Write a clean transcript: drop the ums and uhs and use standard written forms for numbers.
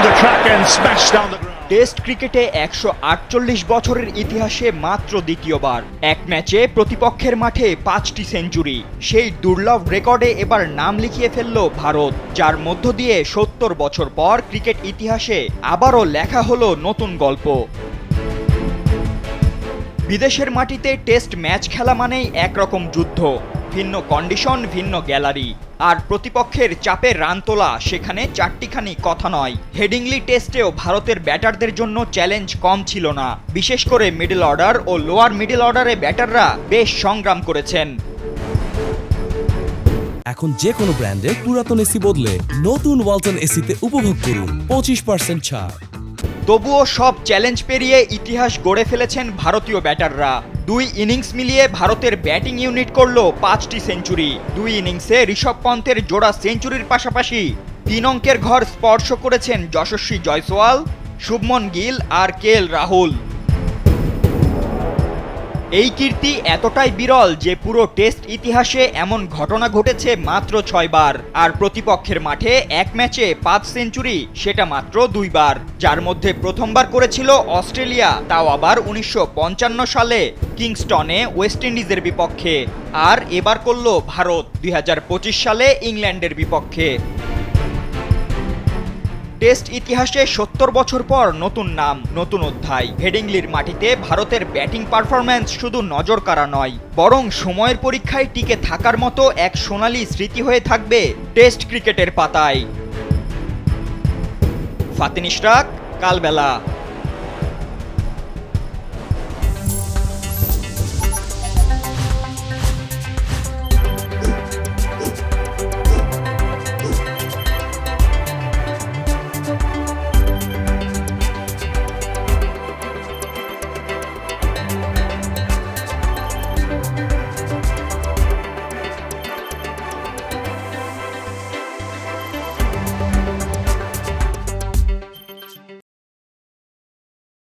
the track and smashed down the ground. Test ক্রিকেটে ১৪৮ বছরের ইতিহাসে মাত্র দ্বিতীয়বার এক ম্যাচে প্রতিপক্ষের মাঠে ৫টি সেঞ্চুরি। সেই দুর্লভ রেকর্ডে এবার নাম লিখিয়ে ফেলল ভারত, যার মধ্য দিয়ে ৭০ বছর পর ক্রিকেট ইতিহাসে আবারও লেখা হলো নতুন গল্প। বিদেশের মাটিতে টেস্ট ম্যাচ খেলা মানেই একরকম যুদ্ধ, ভিন্ন কন্ডিশন, ভিন্ন গ্যালারি, আর প্রতিপক্ষের চাপে রান তোলা সেখানে চারটিখানি কথা নয়। হেডিংলি টেস্টেও ভারতের ব্যাটারদের জন্য চ্যালেঞ্জ কম ছিল না, বিশেষ করে মিডল অর্ডার ও লোয়ার মিডল অর্ডারে ব্যাটাররা বেশ সংগ্রাম করেছেন। এখন যে কোনো ব্র্যান্ডের পুরাতন এসি বদলে নতুন ওয়ালটন এসিতে উপভোগ করুন 25% ছাড়। তবুও সব চ্যালেঞ্জ পেরিয়ে ইতিহাস গড়ে ফেলেছেন ভারতীয় ব্যাটাররা। ২ ইনিংস মিলিয়ে ভারতের ব্যাটিং ইউনিট করল ৫টি সেঞ্চুরি। ২ ইনিংসে ঋষভ পন্থের জোড়া সেঞ্চুরির পাশাপাশি ৩ অঙ্কের ঘর স্পর্শ করেছেন যশস্বী জয়সওয়াল, শুভমন গিল আর কেএল রাহুল। এই কীর্তি এতটাই বিরল যে পুরো টেস্ট ইতিহাসে এমন ঘটনা ঘটেছে মাত্র ৬ বার, আর প্রতিপক্ষের মাঠে এক ম্যাচে ৫ সেঞ্চুরি সেটা মাত্র ২ বার, যার মধ্যে প্রথমবার করেছিল অস্ট্রেলিয়া, তাও আবার ১৯৫৫ সালে কিংস্টনে ওয়েস্ট ইন্ডিজের বিপক্ষে, আর এবার করল ভারত ২০২৫ সালে ইংল্যান্ডের বিপক্ষে। টেস্ট ইতিহাসে ৭০ বছর পর নতুন নাম, নতুন অধ্যায়। হেডিংলির মাটিতে ভারতের ব্যাটিং পারফরম্যান্স শুধু নজর কাড়া নয়, বরং সময়ের পরীক্ষায় টিকে থাকার মতো এক সোনালী স্মৃতি হয়ে থাকবে টেস্ট ক্রিকেটের পাতায়। ফাতিন ইশরাক, কালবেলা।